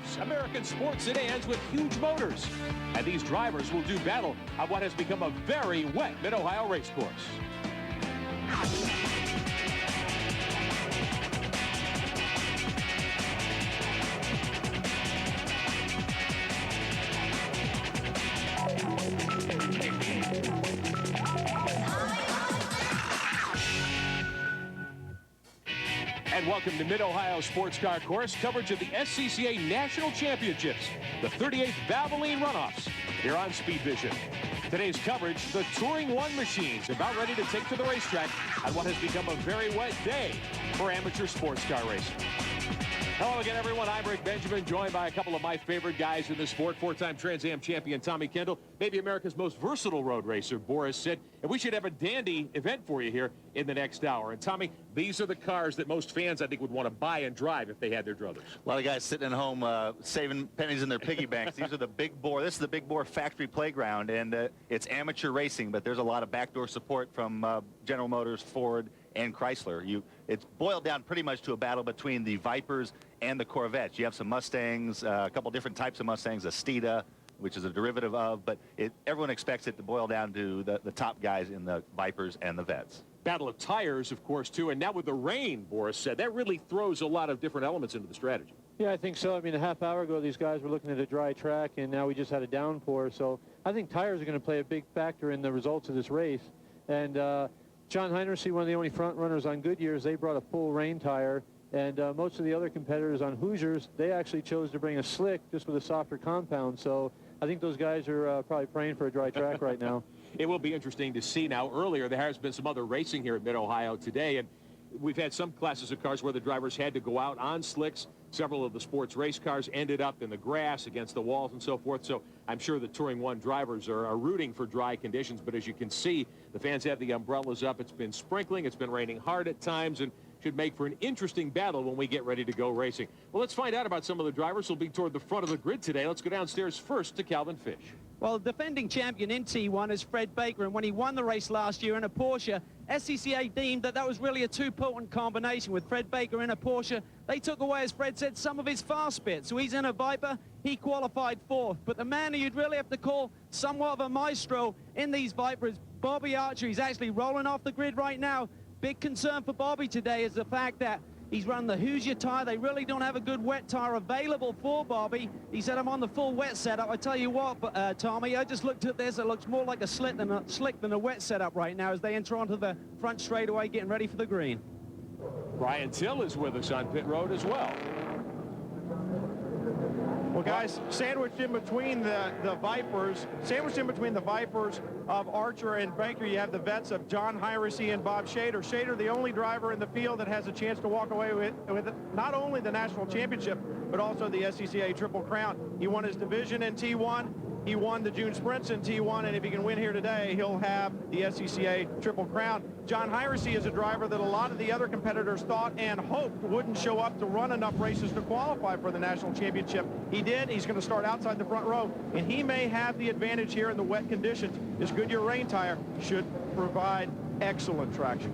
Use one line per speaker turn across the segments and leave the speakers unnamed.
Runoffs, American sports sedans with huge motors. And these drivers will do battle on what has become a very wet Mid-Ohio race course. And welcome to Mid-Ohio Sports Car Course, coverage of the SCCA National Championships, the 38th Valvoline Runoffs, here on Speed Vision. Today's coverage, the Touring One machines about ready to take to the racetrack on what has become a very wet day for amateur sports car racing. Hello again, everyone. I'm Rick Benjamin, joined by a couple of my favorite guys in the sport. Four-time Trans Am champion Tommy Kendall, maybe America's most versatile road racer, Boris Sid. And we should have a dandy event for you here in the next hour. And Tommy, these are the cars that most fans, I think, would want to buy and drive if they had their druthers.
A lot of guys sitting at home saving pennies in their piggy banks. These are the Big Bore. This is the Big Bore factory playground, and it's amateur racing, but there's a lot of backdoor support from General Motors, Ford, and Chrysler. It's boiled down pretty much to a battle between the Vipers and the Corvettes. You have some Mustangs, a couple different types of Mustangs, a Steeda, which is a derivative of, but everyone expects it to boil down to the top guys in the Vipers and the Vets.
Battle of tires, of course, too, and now with the rain, Boris said, that really throws a lot of different elements into the strategy.
Yeah, I think so. I mean, a half hour ago, these guys were looking at a dry track, and now we just had a downpour, so I think tires are going to play a big factor in the results of this race. And John Heinrichsey, one of the only front runners on Goodyear's, they brought a full rain tire. And most of the other competitors on Hoosiers, they actually chose to bring a slick just with a softer compound. So I think those guys are probably praying for a dry track right now.
It will be interesting to see now. Earlier, there has been some other racing here at Mid-Ohio today, and we've had some classes of cars where the drivers had to go out on slicks. Several of the sports race cars ended up in the grass against the walls and so forth. So I'm sure the Touring One drivers are rooting for dry conditions. But as you can see, the fans have the umbrellas up. It's been sprinkling. It's been raining hard at times, and should make for an interesting battle when we get ready to go racing. Well, let's find out about some of the drivers who will be toward the front of the grid today. Let's go downstairs first to Calvin Fish.
Well, the defending champion in T1 is Fred Baker, and when he won the race last year in a Porsche, SCCA deemed that was really a two-potent combination with Fred Baker in a Porsche. They took away, as Fred said, some of his fast bits. So he's in a Viper. He qualified fourth. But the man who you'd really have to call somewhat of a maestro in these Vipers, Bobby Archer. He's actually rolling off the grid right now. Big concern for Bobby today is the fact that he's run the Hoosier tire. They really don't have a good wet tire available for Bobby. He said, I'm on the full wet setup. I tell you what, Tommy, I just looked at this. It looks more like a slick than a wet setup right now as they enter onto the front straightaway, getting ready for the green.
Brian Till is with us on pit road as well.
Well, guys, sandwiched in between the Vipers of Archer and Baker, you have the vets of John Heinrichsey and Bob Shader. Shader, the only driver in the field that has a chance to walk away with not only the national championship, but also the SCCA Triple Crown. He won his division in T1. He won the June Sprints in T1, and if he can win here today, he'll have the SCCA Triple Crown. John Heinrichsey is a driver that a lot of the other competitors thought and hoped wouldn't show up to run enough races to qualify for the national championship. He did. He's going to start outside the front row, and he may have the advantage here in the wet conditions. This Goodyear rain tire should provide excellent traction.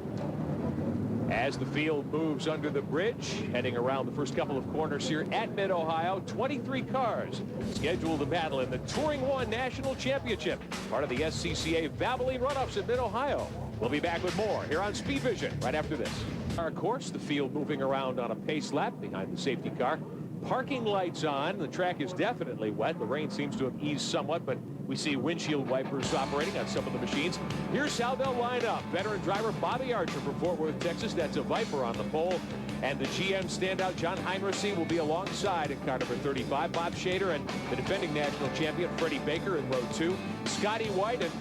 As the field moves under the bridge, heading around the first couple of corners here at Mid-Ohio, 23 cars scheduled to battle in the Touring One National Championship, part of the SCCA Valvoline Runoffs at Mid-Ohio. We'll be back with more here on Speed Vision right after this. Our course, the field moving around on a pace lap behind the safety car. Parking lights on. The track is definitely wet. The rain seems to have eased somewhat, but we see windshield wipers operating on some of the machines. Here's how they'll line up. Veteran driver Bobby Archer from Fort Worth, Texas. That's a Viper on the pole. And the GM standout John Heinrichsey will be alongside in car number 35. Bob Shader and the defending national champion Freddie Baker in row 2. Scotty White and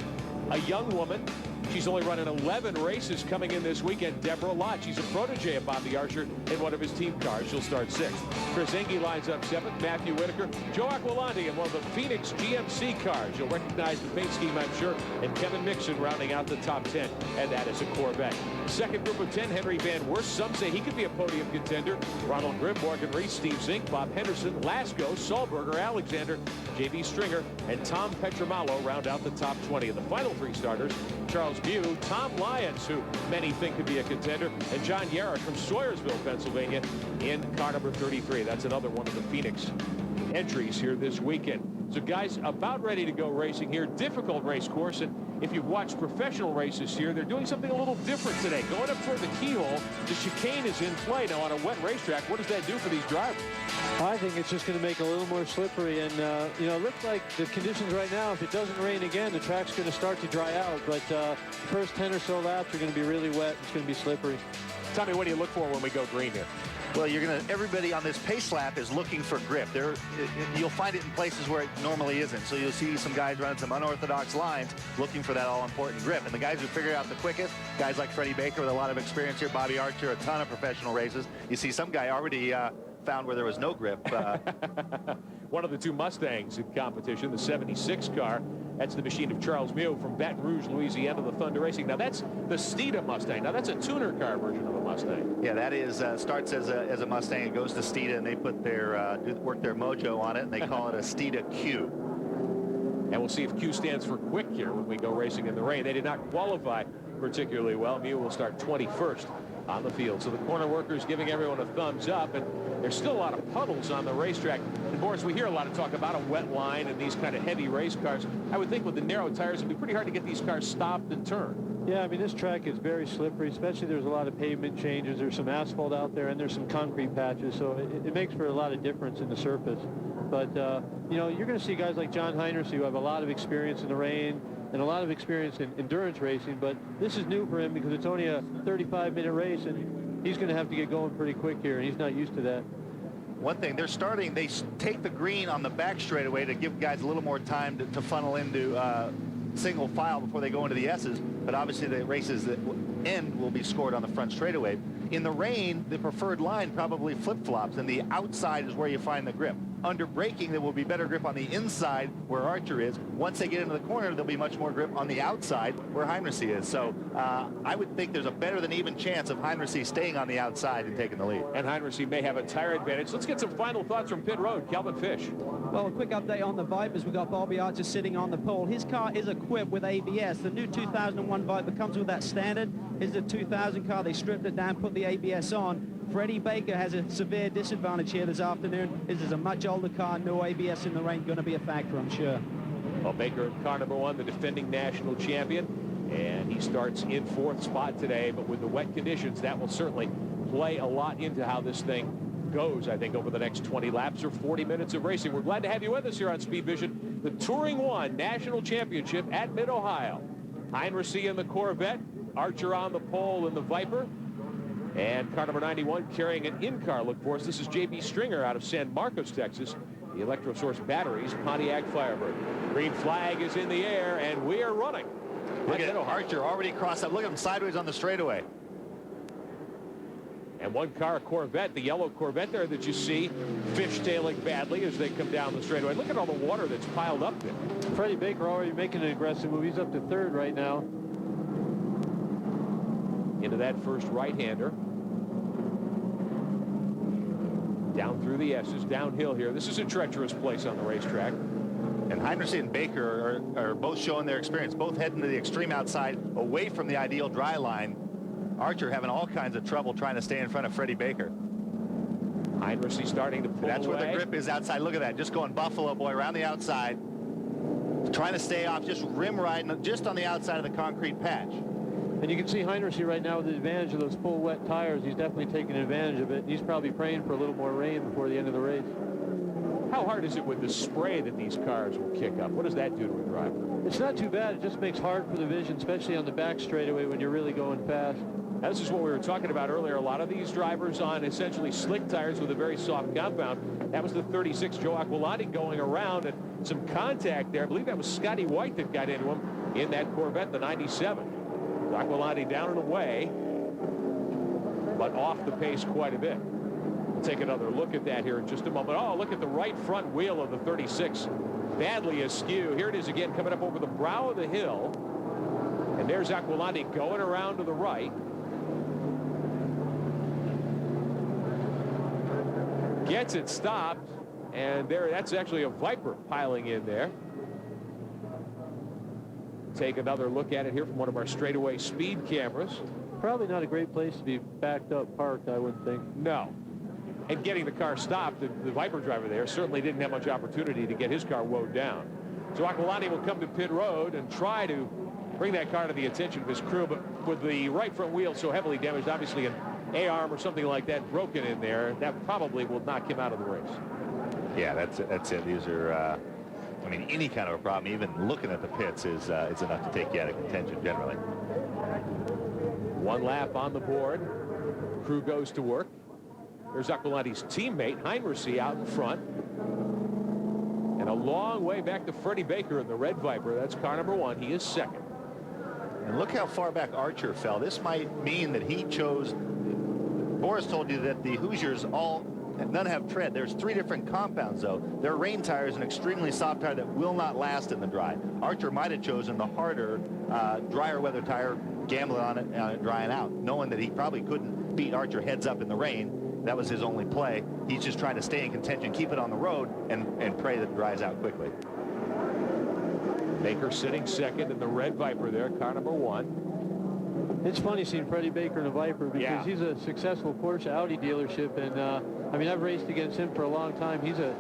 a young woman. She's only running 11 races coming in this weekend. Deborah Lott. She's a protege of Bobby Archer in one of his team cars. She'll start 6th. Chris Engie lines up 7th. Matthew Whitaker. Joe Aquilandi in one of the Phoenix GMC cars. You'll recognize the paint scheme, I'm sure. And Kevin Mixon rounding out the top 10. And that is a Corvette. Second group of 10, Henry Van Wurst. Some say he could be a podium contender. Ronald Grimm, Morgan Reese, Steve Zink, Bob Henderson, Lasco, Saulberger, Alexander, J.B. Stringer, and Tom Petramalo round out the top 20. And the final 3 starters, Charles Mew, Tom Lyons, who many think could be a contender, and John Yarrick from Sawyersville, Pennsylvania, in car number 33. That's another one of the Phoenix entries here this weekend. So guys about ready to go racing here. Difficult race course, and if you've watched professional races here, they're doing something a little different today. Going up toward the keyhole, the chicane is in play. Now on a wet racetrack, what does that do for these drivers?
I think it's just going to make it a little more slippery, and you know, it looks like the conditions right now, if it doesn't rain again, the track's going to start to dry out, but the first 10 or so laps are going to be really wet. It's going to be slippery.
Tommy, what do you look for when we go green here?
Well, everybody on this pace lap is looking for grip. You'll find it in places where it normally isn't. So you'll see some guys running some unorthodox lines looking for that all-important grip. And the guys who figure it out the quickest, guys like Freddie Baker with a lot of experience here, Bobby Archer, a ton of professional races. You see some guy already found where there was no grip.
One of the two Mustangs in competition, the 76 car. That's the machine of Charles Mew from Baton Rouge, Louisiana, the Thunder Racing. Now that's the Steeda Mustang. Now that's a tuner car version of a Mustang.
Yeah, that is starts as a Mustang. It goes to Steeda, and they put their work their mojo on it, and they call it a Steeda Q.
And we'll see if Q stands for quick here when we go racing in the rain. They did not qualify particularly well. Mew will start 21st on the field. So the corner workers giving everyone a thumbs up, and there's still a lot of puddles on the racetrack. And Boris, we hear a lot of talk about a wet line and these kind of heavy race cars. I would think with the narrow tires, it'd be pretty hard to get these cars stopped and turned.
Yeah, I mean, this track is very slippery, especially there's a lot of pavement changes. There's some asphalt out there, and there's some concrete patches, so it makes for a lot of difference in the surface. But, you know, you're going to see guys like John Heinersee who have a lot of experience in the rain and a lot of experience in endurance racing, but this is new for him because it's only a 35-minute race, and he's going to have to get going pretty quick here, and he's not used to that.
One thing, they take the green on the back straightaway to give guys a little more time to funnel into single file before they go into the S's, but obviously the races that end will be scored on the front straightaway. In the rain, the preferred line probably flip-flops, and the outside is where you find the grip. Under braking, there will be better grip on the inside where Archer is. Once they get into the corner, there'll be much more grip on the outside where Heinersee is. So I would think there's a better than even chance of Heinersee staying on the outside and taking the lead.
And Heinersee may have a tire advantage. Let's get some final thoughts from pit road. Calvin Fish.
Well, a quick update on the Vipers. We've got Bobby Archer sitting on the pole. His car is equipped with ABS. The new 2001 Viper comes with that standard. Here's the 2000 car. They stripped it down, put the ABS on. Freddie Baker has a severe disadvantage here this afternoon. This is a much older car, no ABS in the rain, going to be a factor, I'm sure.
Well, Baker in car number 1, the defending national champion, and he starts in 4th spot today, but with the wet conditions, that will certainly play a lot into how this thing goes, I think, over the next 20 laps or 40 minutes of racing. We're glad to have you with us here on Speed Vision. The Touring 1 National Championship at Mid-Ohio. Heinersee in the Corvette, Archer on the pole in the Viper, and car number 91 carrying an in-car look for us. This is J.B. Stringer out of San Marcos, Texas. The Electrosource batteries, Pontiac Firebird. Green flag is in the air, and we are running.
Look at Archer already crossed up. Look at him sideways on the straightaway.
And one car, a Corvette, the yellow Corvette there that you see fishtailing badly as they come down the straightaway. Look at all the water that's piled up there.
Freddie Baker already making an aggressive move. He's up to 3rd right now.
Into that first right-hander. Down through the S's, downhill here. This is a treacherous place on the racetrack.
And Heinersee and Baker are both showing their experience, both heading to the extreme outside, away from the ideal dry line. Archer having all kinds of trouble trying to stay in front of Freddie Baker.
Heinersee starting to pull
That's
away.
where the grip is outside. Look at that, just going Buffalo Boy around the outside, trying to stay off, just rim riding just on the outside of the concrete patch.
And you can see Heinersee right now with the advantage of those full wet tires. He's definitely taking advantage of it. He's probably praying for a little more rain before the end of the race.
How hard is it with the spray that these cars will kick up? What does that do to a driver?
It's not too bad. It just makes hard for the vision, especially on the back straightaway when you're really going fast.
Now, this is what we were talking about earlier. A lot of these drivers on essentially slick tires with a very soft compound. That was the 36 Joe Aquilani going around, and some contact there. I believe that was Scotty White that got into him in that Corvette, the 97. Aquilani down and away, but off the pace quite a bit. We'll take another look at that here in just a moment. Oh, look at the right front wheel of the 36. Badly askew. Here it is again, coming up over the brow of the hill. And there's Aquilani going around to the right. Gets it stopped, and that's actually a Viper piling in there. Take another look at it here from one of our straightaway speed cameras.
Probably not a great place to be backed up parked, I wouldn't think.
No. and getting the car stopped. The Viper driver there certainly didn't have much opportunity to get his car woed down. So Aquilani will come to pit road and try to bring that car to the attention of his crew, but with the right front wheel so heavily damaged, obviously an A-arm or something like that broken in there, that probably will knock him out of the race.
Yeah, that's it. These are, I mean, any kind of a problem, even looking at the pits is enough to take you out of contention generally.
One lap on the board. Crew goes to work. There's Aquilani's teammate, Heinrichs, out in front. And a long way back to Freddie Baker in the red Viper. That's car number 1. He is second.
And look how far back Archer fell. This might mean that he chose. Boris told you that the Hoosiers none have tread. There's 3 different compounds, though. Their rain tire is an extremely soft tire that will not last in the dry. Archer might have chosen the harder, drier weather tire, gambling on it drying out, knowing that he probably couldn't beat Archer heads up in the rain. That was his only play. He's just trying to stay in contention, keep it on the road, and pray that it dries out quickly.
Baker sitting second in the red Viper there, car number 1.
It's funny seeing Freddie Baker in a Viper because he's a successful Porsche Audi dealership, and I mean, I've raced against him for a long time. He's a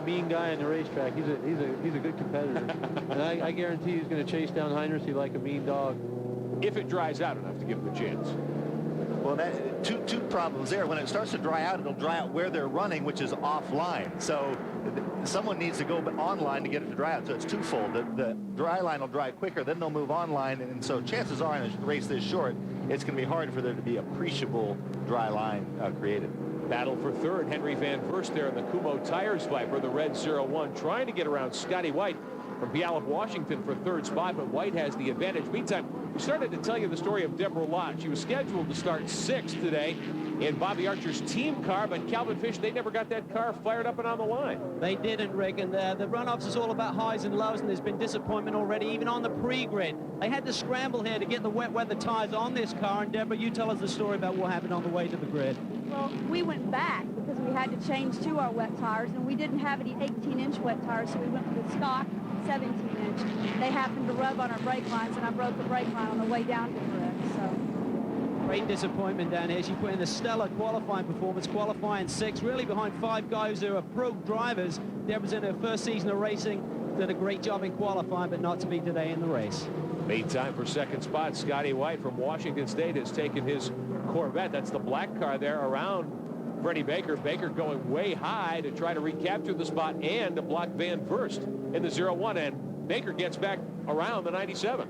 mean guy on the racetrack. He's a good competitor, and I guarantee he's going to chase down Heinrichs like a mean dog.
If it dries out enough to give him a chance.
Well, that two problems there. When it starts to dry out, it'll dry out where they're running, which is offline. So someone needs to go online to get it to dry out. So it's twofold. The dry line will dry quicker, then they'll move online, and so chances are in a race this short, it's going to be hard for there to be appreciable dry line created.
Battle for third. Henry Van Verst there in the Kumo Tires Viper, the red 01, trying to get around Scotty White from Puyallup, Washington for third spot, but White has the advantage. Meantime, we started to tell you the story of Deborah Lott. She was scheduled to start 6th today in Bobby Archer's team car, but Calvin Fish, they never got that car fired up and on the line.
They didn't, Rick, and the runoffs is all about highs and lows, and there's been disappointment already, even on the pre-grid. They had to scramble here to get the wet weather tires on this car, and Deborah, you tell us the story about what happened on the way to the grid.
Well, we went back because we had to change to our wet tires, and we didn't have any 18-inch wet tires, so we went with the stock 17-inch. They happened to rub on our brake lines, and I broke the brake line on the way down to the grid. So
great disappointment down here. She put in a stellar qualifying performance, qualifying 6th, really behind 5 guys who are pro drivers. Deborah's in her first season of racing, did a great job in qualifying, but not to be today in the race.
Made time for second spot. Scotty White from Washington State has taken his Corvette. That's the black car there around Freddie Baker. Baker going way high to try to recapture the spot and to block Van Verst in the 01, and Baker gets back around the 97.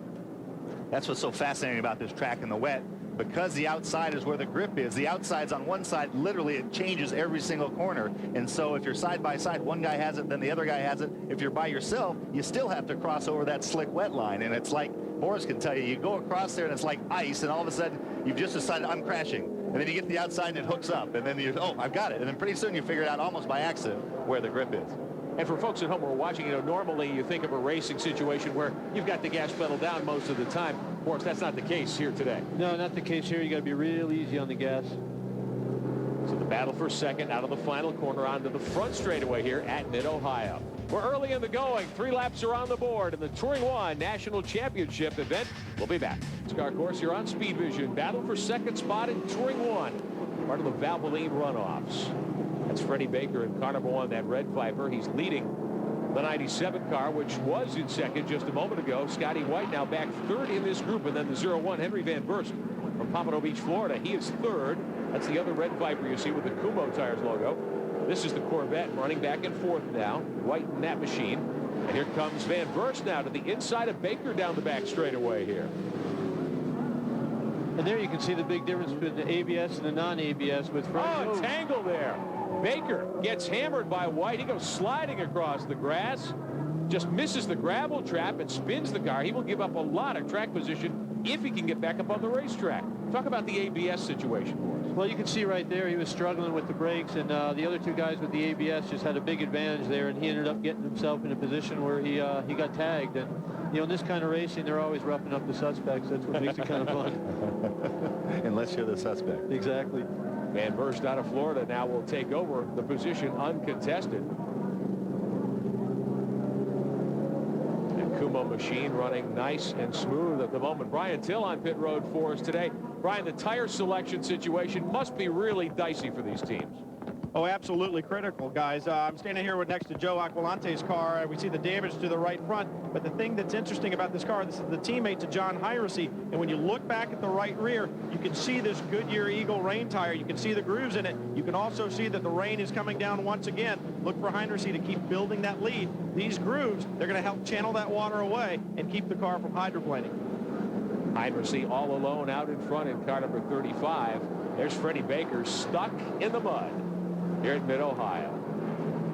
That's what's so fascinating about this track in the wet. Because the outside is where the grip is, the outside's on one side, literally it changes every single corner. And so if you're side by side, one guy has it, then the other guy has it. If you're by yourself, you still have to cross over that slick wet line. And it's like Boris can tell you, you go across there and it's like ice, and all of a sudden you've just decided I'm crashing. And then you get to the outside and it hooks up, and then oh, I've got it. And then pretty soon you figure it out almost by accident where the grip is.
And for folks at home who are watching, you know, normally you think of a racing situation where you've got the gas pedal down most of the time. Of course, that's not the case here today.
No, not the case here. You got to be real easy on the gas.
So the battle for second out of the final corner onto the front straightaway here at Mid-Ohio. We're early in the going. 3 laps are on the board in the Touring 1 National Championship event. We'll be back. Scar course here on Speed Vision. Battle for second spot in Touring 1. Part of the Valvoline Runoffs. That's Freddie Baker in car number 1, that red Viper. He's leading the 97 car, which was in second just a moment ago. Scotty White now back third in this group, and then the 01, Henry Van Verst from Pompano Beach, Florida. He is third. That's the other red Viper you see with the Kumo Tires logo. This is the Corvette running back and forth now. White in that machine. And here comes Van Verst now to the inside of Baker down the back straightaway here.
And there you can see the big difference between the ABS and the non-ABS with Freddie.
Oh, a tangle there. Baker gets hammered by White. He goes sliding across the grass, just misses the gravel trap and spins the car. He will give up a lot of track position if he can get back up on the racetrack. Talk about the ABS situation for us.
Well, you can see right there he was struggling with the brakes, and the other 2 guys with the ABS just had a big advantage there, and he ended up getting himself in a position where he got tagged. And you know, in this kind of racing, they're always roughing up the suspects. That's what makes it kind of fun.
Unless you're the suspect.
Exactly.
Van Verst out of Florida now will take over the position uncontested. And Kumo machine running nice and smooth at the moment. Brian Till on pit road for us today. Brian, the tire selection situation must be really dicey for these teams.
Oh, absolutely critical, guys. I'm standing here next to Joe Aqualante's car. We see the damage to the right front. But the thing that's interesting about this car, this is the teammate to John Hiracy. And when you look back at the right rear, you can see this Goodyear Eagle rain tire. You can see the grooves in it. You can also see that the rain is coming down once again. Look for Hiracy to keep building that lead. These grooves, they're going to help channel that water away and keep the car from hydroplaning.
Hiracy all alone out in front in car number 35. There's Freddie Baker stuck in the mud here at Mid-Ohio.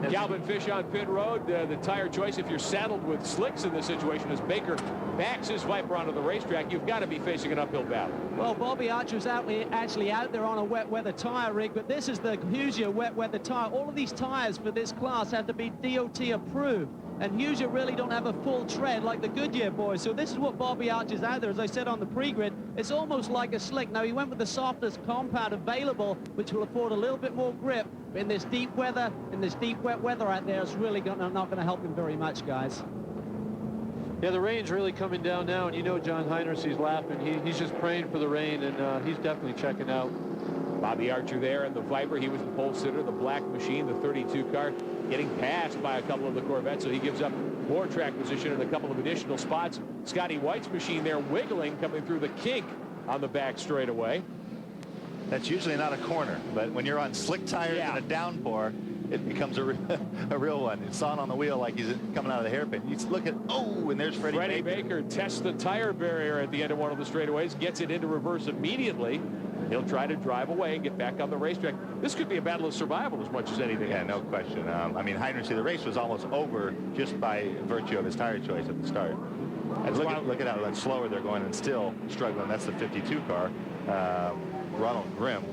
Calvin Fish on pit road. The tire choice, if you're saddled with slicks in this situation, as Baker backs his Viper onto the racetrack, you've got to be facing an uphill battle.
Well, Bobby Archer's actually out there on a wet weather tire rig, but this is the Hoosier wet weather tire. All of these tires for this class have to be DOT approved. And Hoosier really don't have a full tread like the Goodyear boys. So this is what Bobby Archer's out there. As I said on the pre-grid, it's almost like a slick. Now, he went with the softest compound available, which will afford a little bit more grip. But in this deep weather, in this deep wet weather out there, it's really not going to help him very much, guys.
Yeah, the rain's really coming down now, and you know John Heinrich's laughing. He's just praying for the rain, and he's definitely checking out.
Bobby Archer there in the Viper. He was the pole sitter, the black machine, the 32 car, getting passed by a couple of the Corvettes, so he gives up more track position in a couple of additional spots. Scotty White's machine there wiggling, coming through the kink on the back straightaway.
That's usually not a corner, but when you're on slick tires and a downpour, it becomes a real one. It's on the wheel like he's coming out of the hairpin. You look at, and there's Freddie
Baker tests the tire barrier at the end of one of the straightaways, gets it into reverse immediately. He'll try to drive away and get back on the racetrack. This could be a battle of survival as much as anything else.
No question. I mean, Heinrich, the race was almost over just by virtue of his tire choice at the start. Look at how much slower they're going and still struggling. That's the 52 car. Ronald Grimm.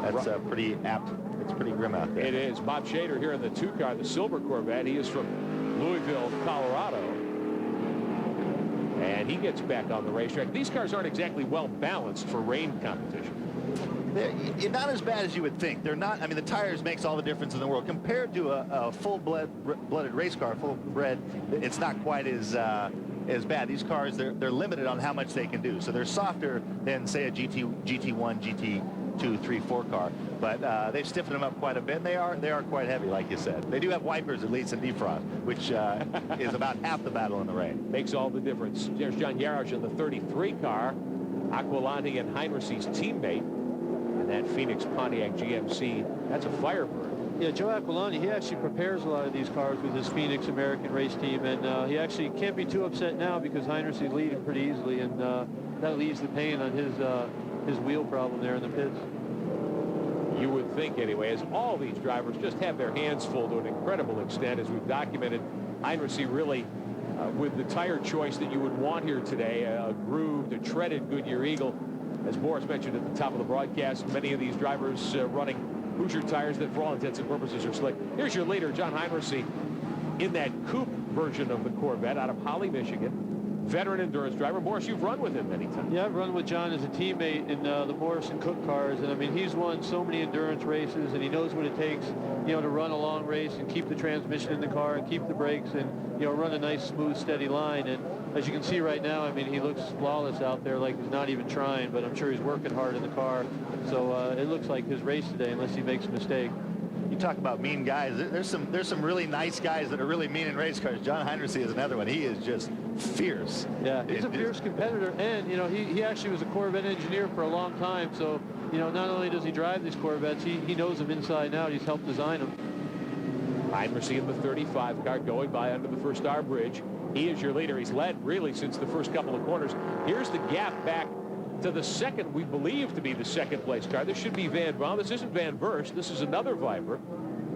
That's pretty apt. It's pretty grim out there.
It is. Bob Shader here in the 2 car, the silver Corvette. He is from Louisville, Colorado. And he gets back on the racetrack. These cars aren't exactly well balanced for rain competition.
They're not as bad as you would think. They're not. I mean, the tires makes all the difference in the world. Compared to a full-blooded race car, full-bred, it's not quite as bad. These cars, they're limited on how much they can do. So they're softer than, say, a GT1, GT2, 3, 4 car. But they've stiffened them up quite a bit. And they are quite heavy, like you said. They do have wipers, at least, and defrost, which is about half the battle in the rain.
Makes all the difference. There's John Yarosh in the 33 car. Aquilani and Heinrich's teammate. And that Phoenix Pontiac GMC, that's a Firebird.
Yeah, Joe Aquilani, he actually prepares a lot of these cars with his Phoenix American race team, and he actually can't be too upset now because Heinrich is leading pretty easily, and that leaves the pain on his wheel problem there in the pits.
You would think anyway, as all these drivers just have their hands full to an incredible extent, as we've documented. Heinrich really, with the tire choice that you would want here today, a grooved, a treaded Goodyear Eagle. As Boris mentioned at the top of the broadcast, many of these drivers running Hoosier tires that for all intents and purposes are slick. Here's your leader, John Heinrich, in that coupe version of the Corvette out of Holly, Michigan. Veteran endurance driver. Morris, you've run with him many times.
Yeah, I've run with John as a teammate in the Morrison Cook cars, and I mean, he's won so many endurance races, and he knows what it takes, to run a long race and keep the transmission in the car and keep the brakes and, run a nice, smooth, steady line. And as you can see right now, I mean, he looks flawless out there, like he's not even trying, but I'm sure he's working hard in the car. So it looks like his race today, unless he makes a mistake.
You talk about mean guys. There's some really nice guys that are really mean in race cars. John Heinrich is another one. He is just fierce.
Yeah, he's a fierce competitor, and he actually was a Corvette engineer for a long time. So not only does he drive these Corvettes, he knows them inside and out. He's helped design them.
Heinrich in the 35 car going by under the First Star Bridge. He is your leader. He's led really since the first couple of corners. Here's the gap back to the second, we believe to be the second place car. This should be Van Baal. This isn't Van Verst. This is another Viper.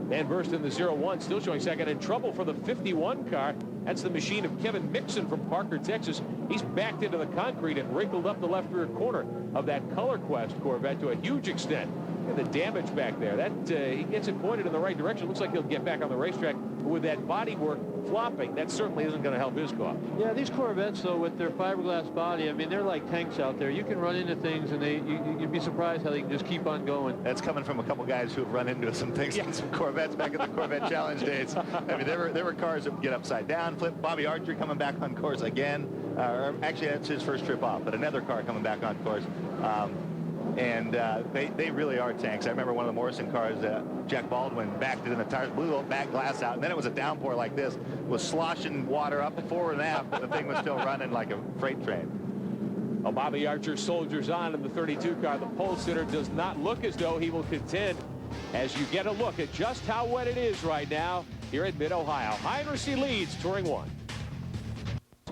Van Verst in the 01 still showing second. In trouble for the 51 car. That's the machine of Kevin Mixon from Parker, Texas. He's backed into the concrete and wrinkled up the left rear corner of that Color Quest Corvette to a huge extent. And the damage back there, that he gets it pointed in the right direction. Looks like he'll get back on the racetrack. But with that bodywork flopping, that certainly isn't going to help his cause.
Yeah, these Corvettes, though, with their fiberglass body, I mean, they're like tanks out there. You can run into things, and you'd be surprised how they can just keep on going.
That's coming from a couple guys who have run into some things in some Corvettes back in the Corvette Challenge days. I mean, there were cars that would get upside down, flip. Bobby Archer coming back on course again. Actually, that's his first trip off, but another car coming back on course. And they really are tanks. I remember one of the Morrison cars, Jack Baldwin backed it in the tires, blew the back glass out, and then it was a downpour like this, was sloshing water up forward and aft, but the thing was still running like a freight train.
Well, Bobby Archer soldiers on in the 32 car. The pole sitter does not look as though he will contend as you get a look at just how wet it is right now here at Mid-Ohio. Heinrichsey leads Touring 1.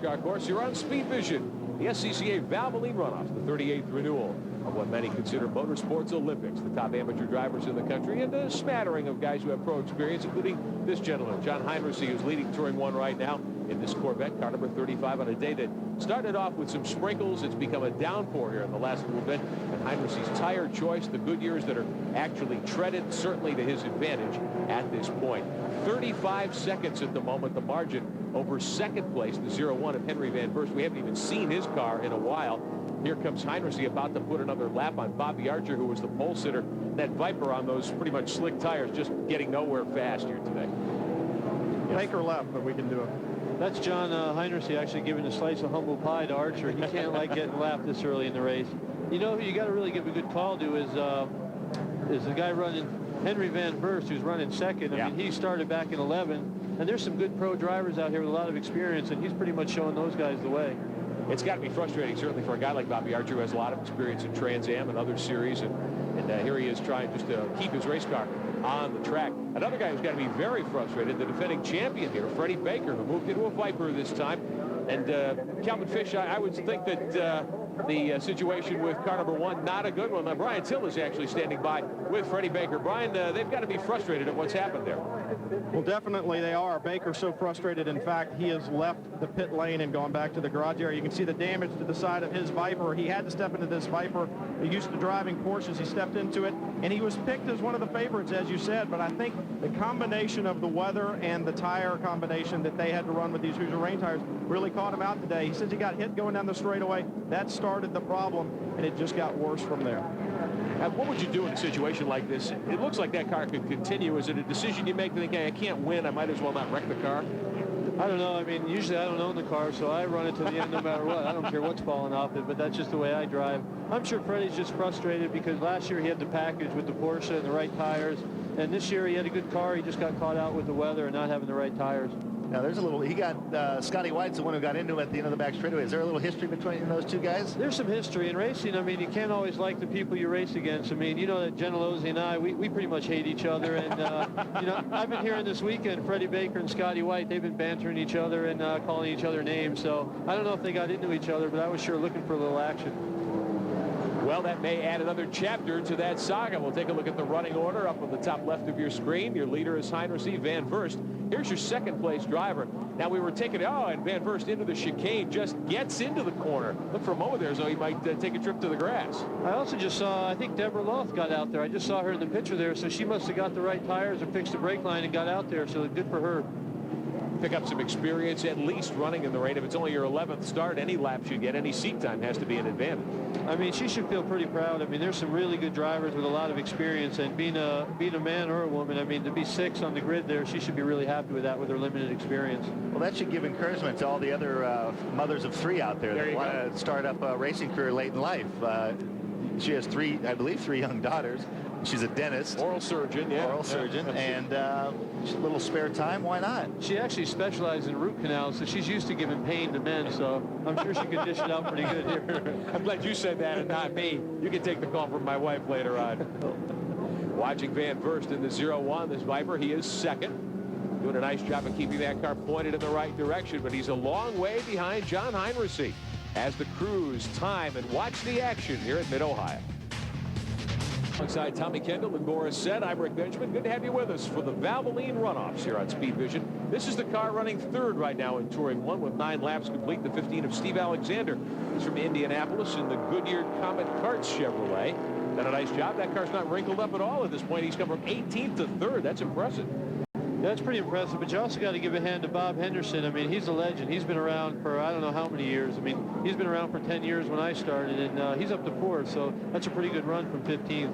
Car course, you're on Speed Vision. The SCCA Valvoline Runoffs, the 38th renewal of what many consider Motorsports Olympics. The top amateur drivers in the country and a smattering of guys who have pro experience, including this gentleman, John Heinrichsey, who's leading Touring 1 right now in this Corvette, car number 35, on a day that started off with some sprinkles. It's become a downpour here in the last little bit. And Heinrichsey's tire choice, the Goodyears that are actually treaded, certainly to his advantage at this point. 35 seconds at the moment, the margin over second place, the 0-1 of Henry Van Burst. We haven't even seen his car in a while. Here comes Heinrichsey about to put another lap on Bobby Archer, who was the pole sitter. That Viper on those pretty much slick tires, just getting nowhere fast here today.
Baker left, but we can do it.
That's John Heinrichsey actually giving a slice of humble pie to Archer. He can't like getting lapped this early in the race. You know who you got to really give a good call to is the guy running, Henry Van Burst, who's running second. I mean, he started back in 11, and there's some good pro drivers out here with a lot of experience, and he's pretty much showing those guys the way.
It's got to be frustrating, certainly for a guy like Bobby Archer, who has a lot of experience in Trans Am and other series, and here he is trying just to keep his race car on the track. Another guy who's got to be very frustrated, the defending champion here, Freddie Baker, who moved into a Viper this time. And Calvin Fish, I would think that the situation with car number 1, not a good one. Now, Brian Till is actually standing by with Freddie Baker. Brian, they've got to be frustrated at what's happened there.
Well, definitely they are. Baker's so frustrated, in fact, he has left the pit lane and gone back to the garage area. You can see the damage to the side of his Viper. He had to step into this Viper. He's used to driving Porsches. He stepped into it, and he was picked as one of the favorites, as you said, but I think the combination of the weather and the tire combination that they had to run with these Hoosier Rain tires really caught him out today. He says he got hit going down the straightaway. That started the problem, and it just got worse from there.
What would you do in a situation like this? It looks like that car could continue. Is it a decision you make to think, hey, I can't win, I might as well not wreck the car?
I don't know. I mean, usually I don't own the car, so I run it to the end no matter what. I don't care what's falling off it, but that's just the way I drive. I'm sure Freddie's just frustrated because last year he had the package with the Porsche and the right tires, and this year he had a good car. He just got caught out with the weather and not having the right tires.
Now, there's a little, he got, Scotty White's the one who got into him at the end of the back straightaway. Is there a little history between those two guys?
There's some history in racing. I mean, you can't always like the people you race against. I mean, you know that Gentilozzi and I, we pretty much hate each other. And, you know, I've been hearing this weekend, Freddie Baker and Scotty White, they've been bantering each other and calling each other names. So I don't know if they got into each other, but I was sure looking for a little action.
Well, that may add another chapter to that saga. We'll take a look at the running order up on the top left of your screen. Your leader is Heinrichsey. Van Burst. Here's your second place driver. Now, we were taking, and Van Burst into the chicane, just gets into the corner. Look for a moment there as though he might take a trip to the grass.
I also just saw, I think Deborah Loth got out there. I just saw her in the picture there, so she must have got the right tires and fixed the brake line and got out there, so good for her.
Pick up some experience, at least running in the rain. If it's only your 11th start, any laps you get, any seat time has to be an advantage.
I mean, she should feel pretty proud. I mean, there's some really good drivers with a lot of experience, and being a man or a woman, I mean, to be 6 on the grid there, she should be really happy with that with her limited experience.
Well, that should give encouragement to all the other mothers of 3 out there that want to start up a racing career late in life. She has 3, I believe, 3 young daughters. She's a dentist.
Oral surgeon, yeah.
Oral surgeon, and a little spare time, why not?
She actually specializes in root canals, so she's used to giving pain to men, so I'm sure she could dish it out pretty good here.
I'm glad you said that and not me. You can take the call from my wife later on. Watching Van Burst in the 0-1, this Viper, he is second. Doing a nice job of keeping that car pointed in the right direction, but he's a long way behind John Heinrichsey as the crews time and watch the action here at Mid-Ohio. Alongside Tommy Kendall and Boris Said, I'm Rick Benjamin. Good to have you with us for the Valvoline Runoffs here on Speed Vision. This is the car running third right now in Touring 1 with 9 laps complete. The 15 of Steve Alexander. He's from Indianapolis in the Goodyear Comet Karts Chevrolet. Done a nice job. That car's not wrinkled up at all at this point. He's come from 18th to 3rd. That's impressive.
That's pretty impressive, but you also got to give a hand to Bob Henderson. I mean, he's a legend. He's been around for I don't know how many years. I mean, he's been around for 10 years when I started, and he's up to 4th, so that's a pretty good run from 15th.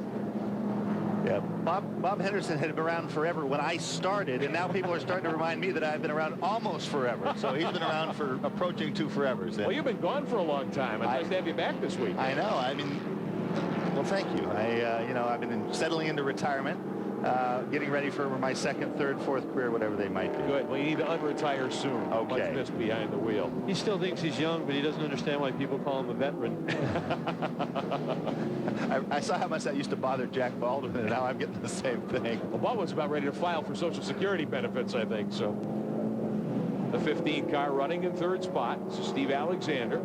Yeah, Bob Henderson had been around forever when I started, and now people are starting to remind me that I've been around almost forever. So he's been around for approaching 2 forevers.
Well, you've been gone for a long time. It's nice to have you back this week.
I know. I mean, Well, thank you. I've been settling into retirement, getting ready for my second, third, fourth career, whatever they might be.
Good. Well, you need to unretire soon.
Okay.
Much missed behind the wheel.
He still thinks he's young, but he doesn't understand why people call him a veteran.
I saw how much that used to bother Jack Baldwin, and now I'm getting the same thing.
Well, Baldwin's about ready to file for Social Security benefits, I think. So the 15 car running in third spot. This is Steve Alexander.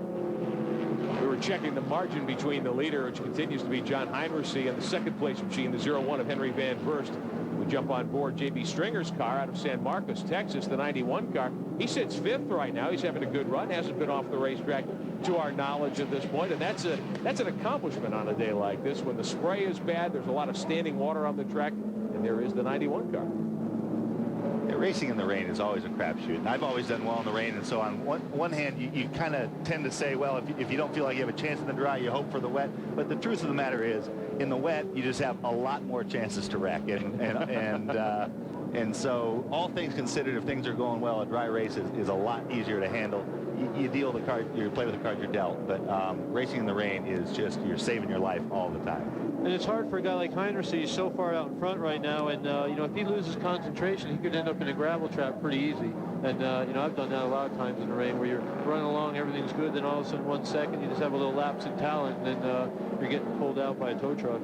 We were checking the margin between the leader, which continues to be John Heinrichsey, and the second place machine, the 01 of Henry Van Verst. We jump on board J.B. Stringer's car out of San Marcos, Texas, the 91 car. He sits fifth right now. He's having a good run. Hasn't been off the racetrack to our knowledge at this point, and that's an accomplishment on a day like this when the spray is bad. There's a lot of standing water on the track, and there is the 91 car.
Yeah, racing in the rain is always a crapshoot, and I've always done well in the rain. And so on one hand, you kind of tend to say, well, if you don't feel like you have a chance in the dry, you hope for the wet. But the truth of the matter is, in the wet, you just have a lot more chances to wreck. And so all things considered, if things are going well, a dry race is a lot easier to handle. You deal the card, you play with the card you're dealt. But racing in the rain is just, you're saving your life all the time.
And it's hard for a guy like Heinrichsey. He's so far out in front right now, and if he loses concentration, he could end up in a gravel trap pretty easy. And I've done that a lot of times in the rain, where you're running along, everything's good, then all of a sudden 1 second you just have a little lapse in talent, and then you're getting pulled out by a tow truck.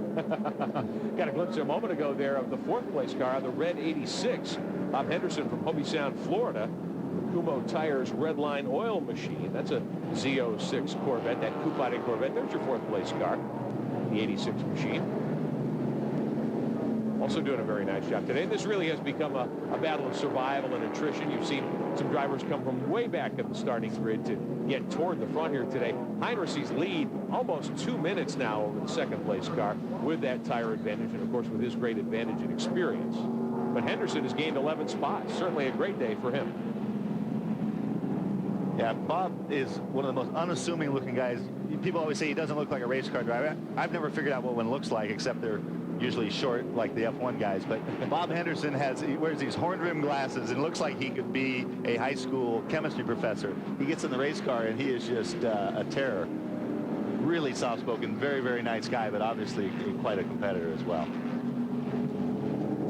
Got a glimpse a moment ago there of the fourth place car, the red 86. Bob Henderson from Hobe Sound, Florida. Kumo Tires Redline Oil Machine. That's a Z06 Corvette, that coupe body Corvette. There's your fourth place car, the 86 machine. Also doing a very nice job today. This really has become a battle of survival and attrition. You've seen some drivers come from way back at the starting grid to get toward the front here today. Heinrichsey's lead almost 2 minutes now over the second place car with that tire advantage, and of course with his great advantage and experience. But Henderson has gained 11 spots. Certainly a great day for him.
Yeah, Bob is one of the most unassuming looking guys. People always say he doesn't look like a race car driver. I've never figured out what one looks like, except they're usually short like the F1 guys. But Bob Henderson he wears these horn-rimmed glasses and looks like he could be a high school chemistry professor. He gets in the race car and he is just a terror. Really soft-spoken, very, very nice guy, but obviously quite a competitor as well.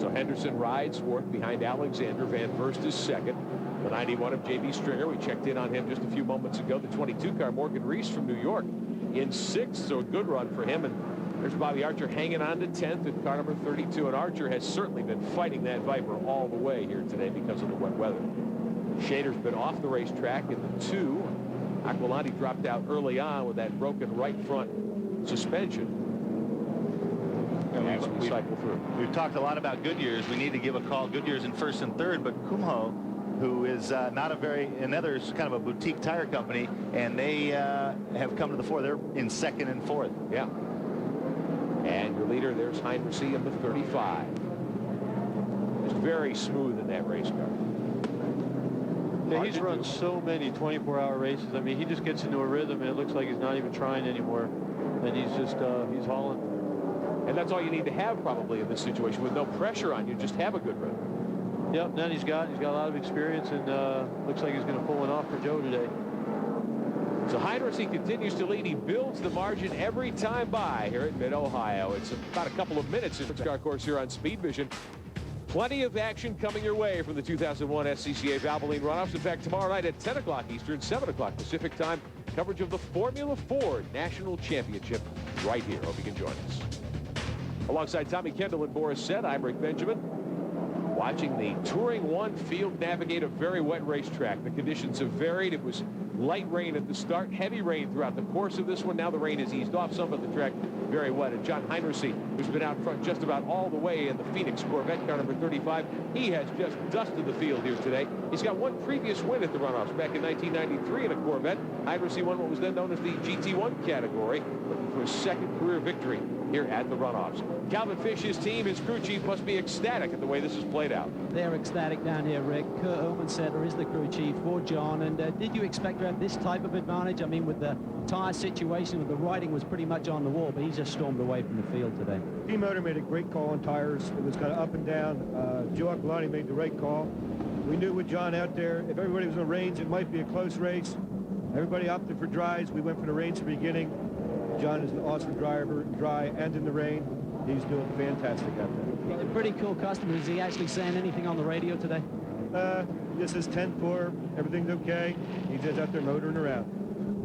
So Henderson rides fourth behind Alexander. Van Verst is second. The 91 of J.B. Stringer. We checked in on him just a few moments ago. The 22 car, Morgan Reese from New York, in sixth. So a good run for him. And there's Bobby Archer hanging on to 10th at car number 32. And Archer has certainly been fighting that Viper all the way here today because of the wet weather. Shader's been off the racetrack in the 2. Aquilani dropped out early on with that broken right front suspension. As we cycle through.
We've talked a lot about Goodyear's. We need to give a call. Goodyear's in first and third, but Kumho, who is another kind of a boutique tire company, and they have come to the fore. They're in second and fourth.
Yeah. And your leader, there's Heinrichsey in the 35. Just very smooth in that race car.
Yeah, he's run so many 24-hour races. I mean, he just gets into a rhythm, and it looks like he's not even trying anymore. And he's just, he's hauling.
And that's all you need to have probably in this situation with no pressure on you. Just have a good run.
Yep, now he's got a lot of experience, and looks like he's going to pull it off for Joe today.
So Heinrichsey continues to lead. He builds the margin every time by here at Mid-Ohio. It's about a couple of minutes in the car course here on Speed Vision. Plenty of action coming your way from the 2001 SCCA Valvoline Runoffs. In fact, tomorrow night at 10 o'clock Eastern, 7 o'clock Pacific time, coverage of the Formula Ford National Championship right here. Hope you can join us. Alongside Tommy Kendall and Boris Sett, I'm Rick Benjamin. Watching the Touring 1 field navigate a very wet racetrack. The conditions have varied. It was light rain at the start, heavy rain throughout the course of this one. Now the rain has eased off some, but the track very wet. And John Heinrichsey, who's been out front just about all the way in the Phoenix Corvette car number 35, he has just dusted the field here today. He's got one previous win at the Runoffs back in 1993 in a Corvette. Heinrichsey won what was then known as the GT1 category, looking for his second career victory here at the Runoffs. Calvin Fish, his team, his crew chief, must be ecstatic at the way this is played out.
They're ecstatic down here, Rick. Kurt Ullmansetter is the crew chief for John. And did you expect to have this type of advantage? I mean, with the tire situation, with the riding was pretty much on the wall, but he just stormed away from the field today.
Team Motor made a great call on tires. It was kind of up and down. Joe Aquilani made the right call. We knew with John out there, if everybody was in the range, it might be a close race. Everybody opted for dries. We went for the range from the beginning.
John is an awesome driver, dry and in the rain. He's doing fantastic out there.
He's a pretty cool customer. Is he actually saying anything on the radio today?
This is 10-4. Everything's okay. He's just out there motoring around.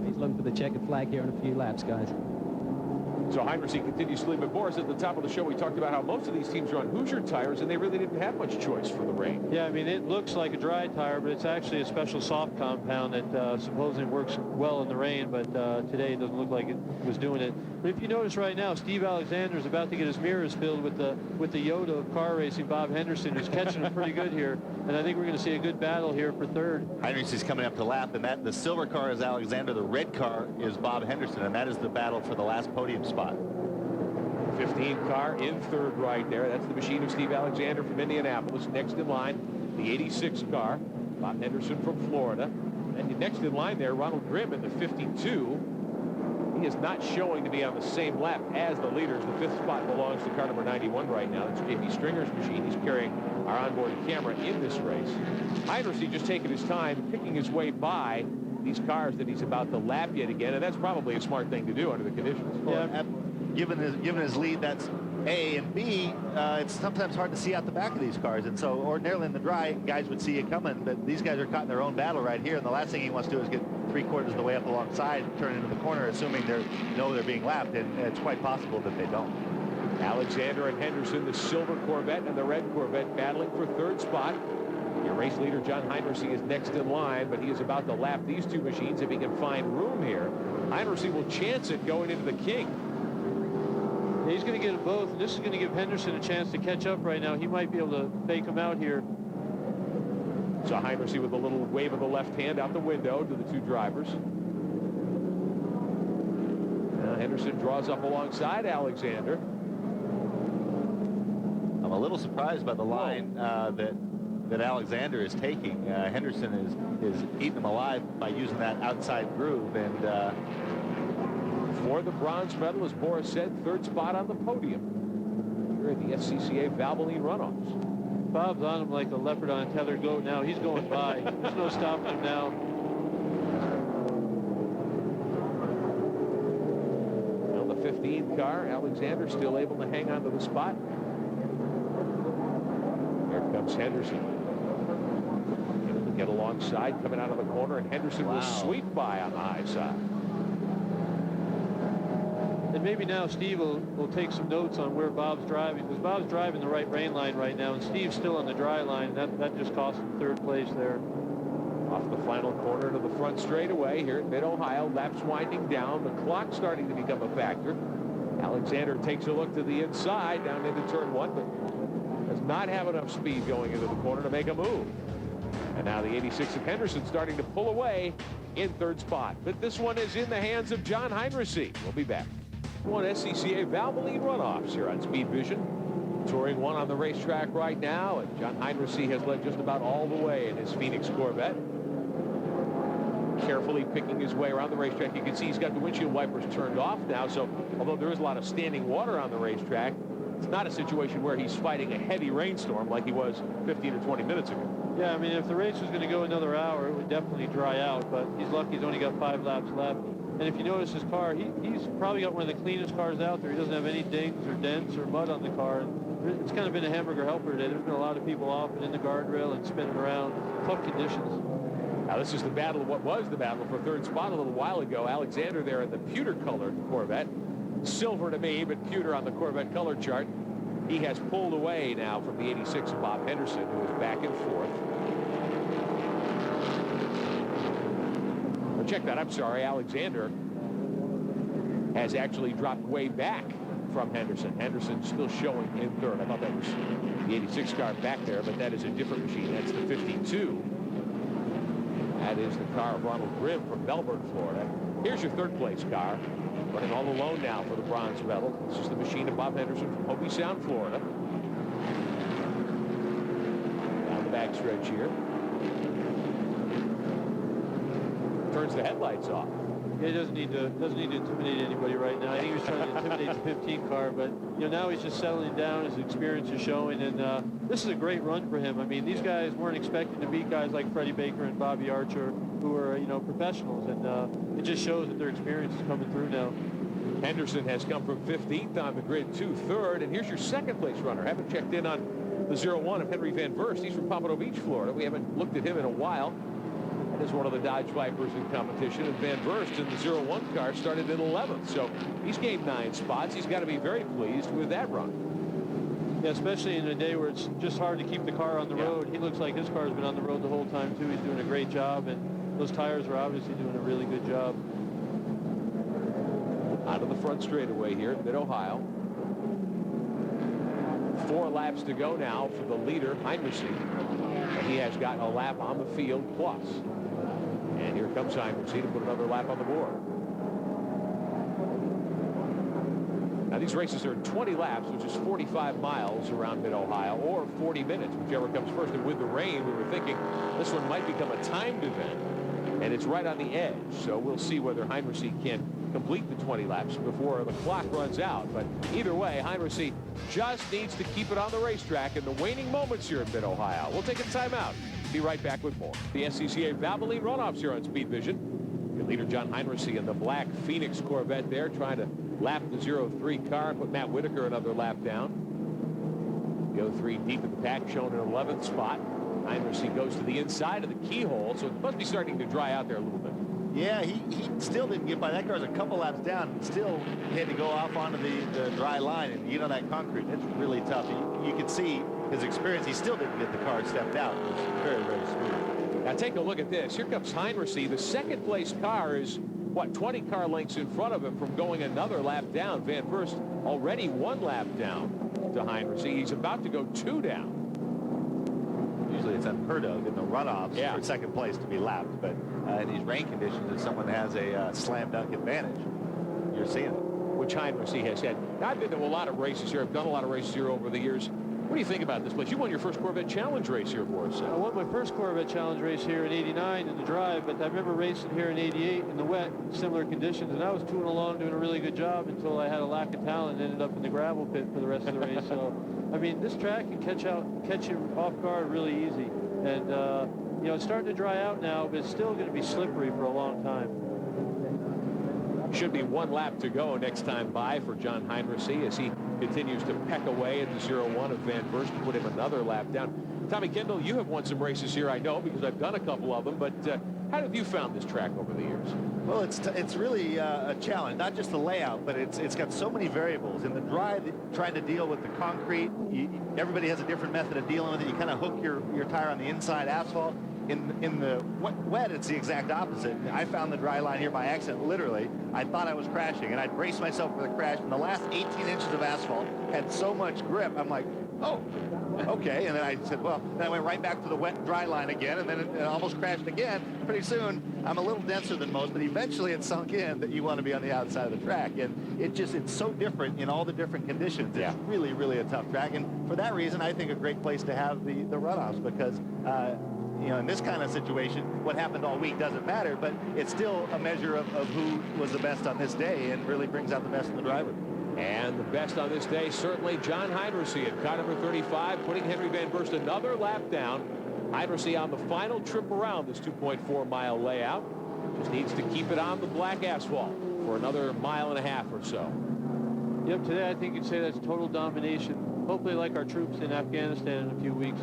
He's looking for the checkered flag here in a few laps, guys.
So Heinrichs continues to lead, but Boris, at the top of the show, we talked about how most of these teams are on Hoosier tires, and they really didn't have much choice for the rain.
Yeah, I mean, it looks like a dry tire, but it's actually a special soft compound that supposedly works well in the rain, but today it doesn't look like it was doing it. But if you notice right now, Steve Alexander is about to get his mirrors filled with the Yoda of car racing, Bob Henderson, who's catching him pretty good here, and I think we're going to see a good battle here for third.
Heinrichs is coming up to lap, and the silver car is Alexander, the red car is Bob Henderson, and that is the battle for the last podium spot.
15 car in third right there. That's the machine of Steve Alexander from Indianapolis. Next in line, the 86 car, Bob Henderson from Florida. And next in line there, Ronald Grimm in the 52. He is not showing to be on the same lap as the leaders. The fifth spot belongs to car number 91 right now. That's J.P. Stringer's machine. He's carrying our onboard camera in this race. Heinrichs just taking his time, picking his way by these cars that he's about to lap yet again, and that's probably a smart thing to do under the conditions.
Yeah. Given his lead, that's A, and B, it's sometimes hard to see out the back of these cars, and so ordinarily in the dry, guys would see it coming, but these guys are caught in their own battle right here, and the last thing he wants to do is get 3/4 of the way up alongside and turn into the corner, assuming they're being lapped, and it's quite possible that they don't.
Alexander and Henderson, the silver Corvette and the red Corvette, battling for third spot. Your race leader, John Heinrichs, is next in line, but he is about to lap these two machines if he can find room here. Heinrichs will chance it going into the King.
He's going to get them both, and this is going to give Henderson a chance to catch up right now. He might be able to fake him out here.
So Heinrichs with a little wave of the left hand out the window to the two drivers. Now Henderson draws up alongside Alexander.
I'm a little surprised by the line that Alexander is taking. Henderson is eating him alive by using that outside groove, and
for the bronze medal, as Boris said, third spot on the podium here at the SCCA Valvoline Runoffs.
Bob's on him like a leopard on a tethered goat now. He's going by. There's no stopping him now.
Well, the 15 car, Alexander still able to hang on to the spot. Here comes Henderson. Able to get alongside, coming out of the corner, and Henderson will sweep by on the high side.
And maybe now Steve will take some notes on where Bob's driving, because Bob's driving the right rain line right now, and Steve's still on the dry line. That just cost him third place there.
Off the final corner to the front straightaway here at Mid-Ohio. Laps winding down. The clock starting to become a factor. Alexander takes a look to the inside down into turn one, but does not have enough speed going into the corner to make a move. And now the 86 of Henderson starting to pull away in third spot. But this one is in the hands of John Heinrichs. We'll be back. One SCCA Valvoline Runoffs here on Speed Vision. Touring one on the racetrack right now, and John Heinrichs has led just about all the way in his Phoenix Corvette. Carefully picking his way around the racetrack. You can see he's got the windshield wipers turned off now, so although there is a lot of standing water on the racetrack, it's not a situation where he's fighting a heavy rainstorm like he was 15 or 20 minutes ago.
Yeah, I mean, if the race was going to go another hour, it would definitely dry out, but he's lucky he's only got 5 laps left. And if you notice his car, he's probably got one of the cleanest cars out there. He doesn't have any dings or dents or mud on the car. It's kind of been a hamburger helper today. There's been a lot of people off and in the guardrail and spinning around. Tough conditions.
Now this is the battle, what was the battle for third spot a little while ago. Alexander there in the pewter-colored Corvette. Silver to me, but pewter on the Corvette color chart. He has pulled away now from the 86 of Bob Henderson, who is back and forth. Check that, I'm sorry, Alexander has actually dropped way back from Henderson. Henderson still showing in third. I thought that was the 86 car back there, but that is a different machine. That's the 52. That is the car of Ronald Grimm from Melbourne, Florida. Here's your third place car, running all alone now for the bronze medal. This is the machine of Bob Henderson from Hobe Sound, Florida. Down the backstretch here. Turns the headlights off.
Yeah, he doesn't need to intimidate anybody right now. I think he was trying to intimidate the 15 car, but now he's just settling down. His experience is showing, and this is a great run for him. I mean, these guys weren't expecting to beat guys like Freddie Baker and Bobby Archer, who are professionals, and it just shows that their experience is coming through now.
Henderson has come from 15th on the grid to 3rd. And here's your second place runner. Haven't checked in on the 01 of Henry Van Verst. He's from Pompano Beach, Florida. We haven't looked at him in a while. That is one of the Dodge Vipers in competition. And Van Verst in the 01 car started in 11th. So he's gained 9 spots. He's got to be very pleased with that run.
Yeah, especially in a day where it's just hard to keep the car on the road. He looks like his car's been on the road the whole time, too. He's doing a great job, and those tires are obviously doing a really good job.
Out of the front straightaway here at Mid-Ohio. 4 laps to go now for the leader, Heinrichs. And he has gotten a lap on the field plus. And here comes Heinrichs to put another lap on the board. Now these races are 20 laps, which is 45 miles around Mid-Ohio, or 40 minutes, whichever comes first. And with the rain, we were thinking this one might become a timed event. And it's right on the edge. So we'll see whether Heinrichs can complete the 20 laps before the clock runs out. But either way, Heinrichs just needs to keep it on the racetrack in the waning moments here at Mid-Ohio. We'll take a timeout. Be right back with more. The SCCA Valvoline Runoffs here on Speed Vision. Your leader, John Heinrichs, in the black Phoenix Corvette there, trying to lap the 03 car and put Matt Whitaker another lap down. The 03 deep in the pack, shown in 11th spot. Heinrichs goes to the inside of the keyhole, so it must be starting to dry out there a little bit.
Yeah, he still didn't get by. That car's a couple laps down, and still had to go off onto the dry line and get on that concrete. It's really tough. You can see his experience. He still didn't get the car stepped out. It was very, very smooth.
Now take a look at this. Here comes Heinrichs. The second place car is, what, 20 car lengths in front of him from going another lap down. Van Verst already 1 lap down to Heinrichs. He's about to go 2 down.
Usually it's unheard of in the runoffs for second place to be lapped, but in these rain conditions, if someone has a slam dunk advantage, you're seeing it.
Which Heinrichs has had. Now, I've been to a lot of races here. I've done a lot of races here over the years. What do you think about this place? You won your first Corvette Challenge race here for us.
I won my first Corvette Challenge race here in '89 in the drive, but I remember racing here in '88 in the wet, similar conditions, and I was tooling along doing a really good job until I had a lack of talent and ended up in the gravel pit for the rest of the race. So, I mean, this track can catch you off guard really easy. And, you know, it's starting to dry out now, but it's still going to be slippery for a long time.
Should be 1 lap to go next time by for John Heinrichs as he continues to peck away at the 01 of Van Verst to put him another lap down. Tommy Kendall, you have won some races here, I know, because I've done a couple of them, but how have you found this track over the years?
Well, it's really a challenge, not just the layout, but it's got so many variables. In the dry, trying to deal with the concrete, everybody has a different method of dealing with it. You kind of hook your tire on the inside asphalt. In the wet, it's the exact opposite. I found the dry line here by accident, literally. I thought I was crashing, and I braced myself for the crash, and the last 18 inches of asphalt had so much grip, I'm like, oh, okay. And then I said, well, then I went right back to the wet and dry line again, and then it almost crashed again. Pretty soon, I'm a little denser than most, but eventually it sunk in that you want to be on the outside of the track. And it's so different in all the different conditions. It's really, really a tough track. And for that reason, I think a great place to have the runoffs, because you know, in this kind of situation, what happened all week doesn't matter, but it's still a measure of who was the best on this day and really brings out the best in the driver.
And the best on this day, certainly John Heinrichs at car number 35, putting Henry Van Verst another lap down. Heinrichs on the final trip around this 2.4-mile layout. Just needs to keep it on the black asphalt for another 1.5 miles or so.
Yep, today I think you'd say that's total domination. Hopefully like our troops in Afghanistan in a few weeks.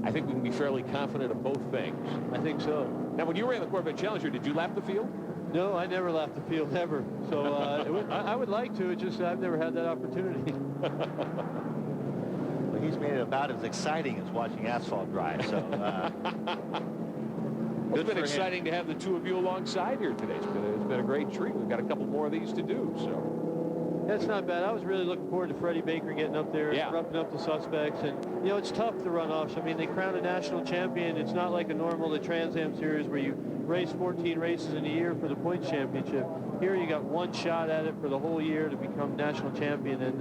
I think we can be fairly confident of both things.
I think so.
Now, when you ran the Corvette Challenger, did you lap the field?
No, I never lapped the field, ever. So I would like to. It's just I've never had that opportunity.
Well, he's made it about as exciting as watching asphalt dry. So
it's been exciting to have the two of you alongside here today. It's been a great treat. We've got a couple more of these to do. So
that's not bad. I was really looking forward to Freddie Baker getting up there, roughing up the suspects. And, you know, it's tough, the runoffs. I mean, they crown a national champion. It's not like a normal, the Trans Am Series, where you race 14 races in a year for the points championship. Here you got one shot at it for the whole year to become national champion. And,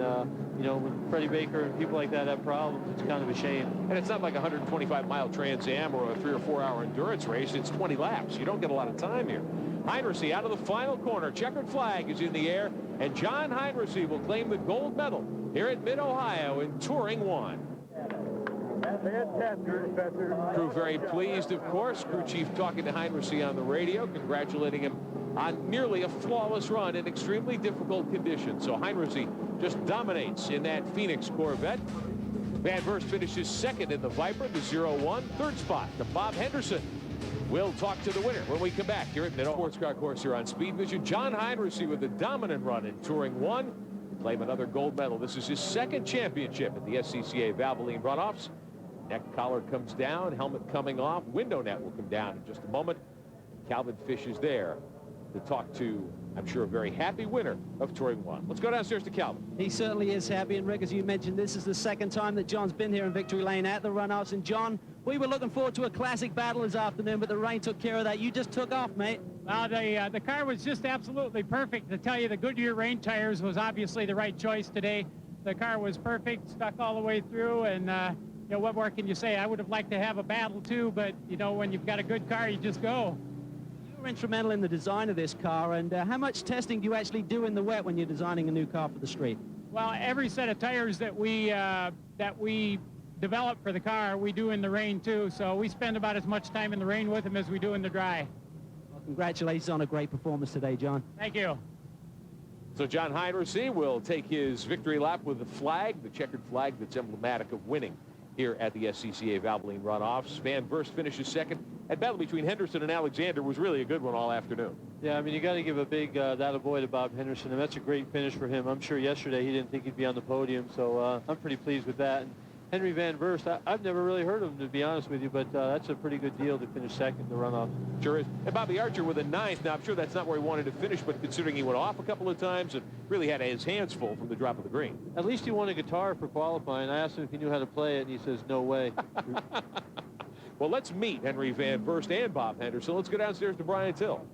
you know, when Freddie Baker and people like that have problems, it's kind of a shame.
And it's not like a 125-mile Trans Am or a 3 or 4 hour endurance race. It's 20 laps. You don't get a lot of time here. Heinrichs out of the final corner. Checkered flag is in the air, and John Heinrichs will claim the gold medal here at Mid-Ohio in Touring 1. Crew very pleased, of course. Crew chief talking to Heinrichs on the radio, congratulating him on nearly a flawless run in extremely difficult conditions. So Heinrichs just dominates in that Phoenix Corvette. Van Verst finishes second in the Viper, the 0-1. Third spot to Bob Henderson. We'll talk to the winner when we come back here at Mid-Ohio Sports Car Course here on Speed Vision. John Heinrichs with a dominant run in Touring 1. Claim another gold medal. This is his second championship at the SCCA Valvoline Runoffs. Neck collar comes down, helmet coming off. Window net will come down in just a moment. Calvin Fish is there to talk to, I'm sure, a very happy winner of Touring 1. Let's go downstairs to Calvin.
He certainly is happy. And Rick, as you mentioned, this is the second time that John's been here in Victory Lane at the Runoffs. And John, we were looking forward to a classic battle this afternoon, but the rain took care of that. You just took off, mate.
Well, the car was just absolutely perfect. To tell you, the Goodyear rain tires was obviously the right choice today. The car was perfect, stuck all the way through, and you know, what more can you say? I would have liked to have a battle too, but you know, when you've got a good car, you just go.
You were instrumental in the design of this car, and how much testing do you actually do in the wet when you're designing a new car for the street?
Well, every set of tires that we develop for the car, we do in the rain too. So we spend about as much time in the rain with them as we do in the dry.
Well, congratulations on a great performance today, John.
Thank you.
So John Heinrichs will take his victory lap with the flag, the checkered flag that's emblematic of winning here at the SCCA Valvoline Runoffs. Van Verst finishes second. That battle between Henderson and Alexander was really a good one all afternoon.
Yeah, I mean, you got to give a big that-a-boy to Bob Henderson, and that's a great finish for him. I'm sure yesterday he didn't think he'd be on the podium, so I'm pretty pleased with that. And Henry Van Verst, I've never really heard of him, to be honest with you, but that's a pretty good deal to finish second in the runoff.
Sure is. And Bobby Archer with a 9th. Now, I'm sure that's not where he wanted to finish, but considering he went off a couple of times and really had his hands full from the drop of the green.
At least he won a guitar for qualifying. I asked him if he knew how to play it, and he says, no way.
Well, let's meet Henry Van Verst and Bob Henderson. Let's go downstairs to Brian Till.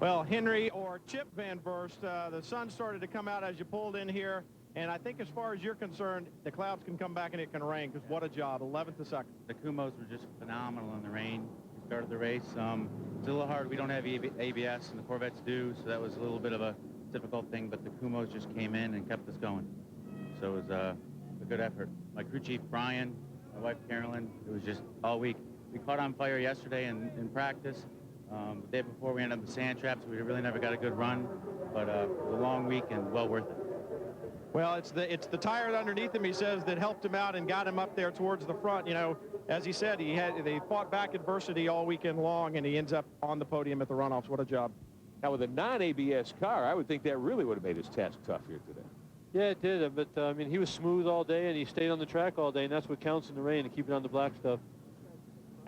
Well, Henry or Chip Van Verst, the sun started to come out as you pulled in here. And I think as far as you're concerned, the clouds can come back and it can rain, because what a job, 11th to 2nd.
The Kumos were just phenomenal in the rain. We started the race. It's a little hard. We don't have ABS, and the Corvettes do, so that was a little bit of a difficult thing, but the Kumos just came in and kept us going. So it was a good effort. My crew chief, Brian, my wife, Carolyn, it was just all week. We caught on fire yesterday in practice. The day before, we ended up in sand traps. We really never got a good run, but it was a long week and well worth it.
Well, it's the tire underneath him, he says, that helped him out and got him up there towards the front. You know, as he said, they fought back adversity all weekend long, and he ends up on the podium at the Runoffs. What a job.
Now, with a non-ABS car, I would think that really would have made his task tough here today.
Yeah, it did, but I mean, he was smooth all day, and he stayed on the track all day, and that's what counts in the rain, to keep it on the black stuff.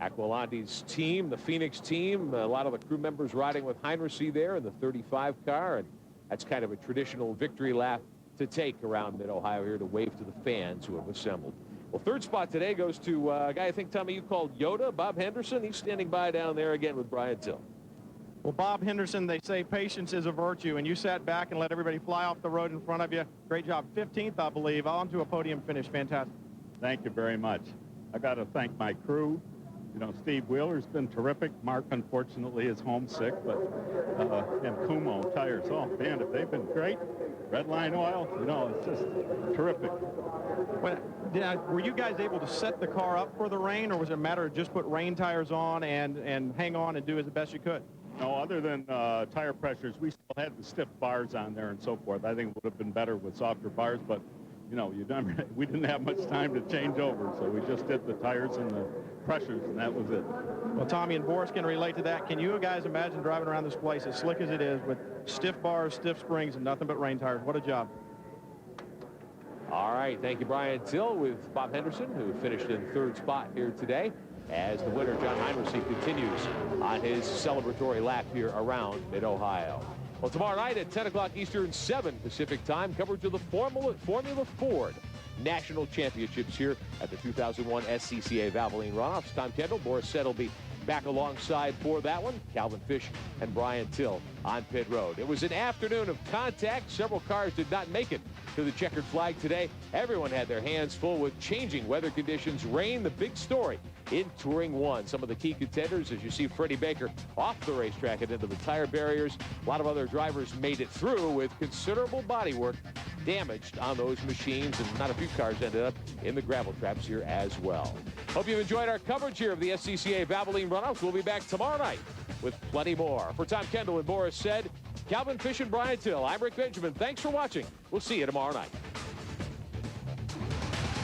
Aquilandi's team, the Phoenix team, a lot of the crew members riding with Heinrichs there in the 35 car, and that's kind of a traditional victory lap to take around Mid-Ohio here to wave to the fans who have assembled. Well, third spot today goes to a guy I think, Tommy, you called Yoda, Bob Henderson. He's standing by down there again with Brian Till.
Well, Bob Henderson, they say patience is a virtue, and you sat back and let everybody fly off the road in front of you. Great job. 15th, I believe, on to a podium finish. Fantastic.
Thank you very much. I got to thank my crew. You know, Steve Wheeler's been terrific. Mark, unfortunately, is homesick, but and Kumo tires. Oh, man, if they've been great. Redline oil, you know, it's just terrific.
Well, were you guys able to set the car up for the rain, or was it a matter of just put rain tires on and hang on and do as best you could?
No, other than tire pressures, we still had the stiff bars on there and so forth. I think it would have been better with softer bars, but you know, we didn't have much time to change over, so we just did the tires and the pressures, and that was it.
Well, Tommy and Boris can relate to that. Can you guys imagine driving around this place as slick as it is with stiff bars, stiff springs, and nothing but rain tires? What a job.
All right, thank you, Brian Till, with Bob Henderson, who finished in third spot here today, as the winner, John Heinrichs, continues on his celebratory lap here around Mid-Ohio. Well, tomorrow night at 10 o'clock Eastern, 7 Pacific time, coverage of the Formula Ford National Championships here at the 2001 SCCA Valvoline Runoffs. Tom Kendall, Boris Sett will be back alongside for that one. Calvin Fish and Brian Till on pit road. It was an afternoon of contact. Several cars did not make it to the checkered flag today. Everyone had their hands full with changing weather conditions. Rain, the big story in Touring 1. Some of the key contenders, as you see Freddie Baker off the racetrack and into the tire barriers. A lot of other drivers made it through with considerable bodywork damaged on those machines, and not a few cars ended up in the gravel traps here as well. Hope you've enjoyed our coverage here of the SCCA Valvoline Runoffs. We'll be back tomorrow night with plenty more. For Tom Kendall and Boris Said, Calvin Fish and Brian Till, I'm Rick Benjamin. Thanks for watching. We'll see you tomorrow night.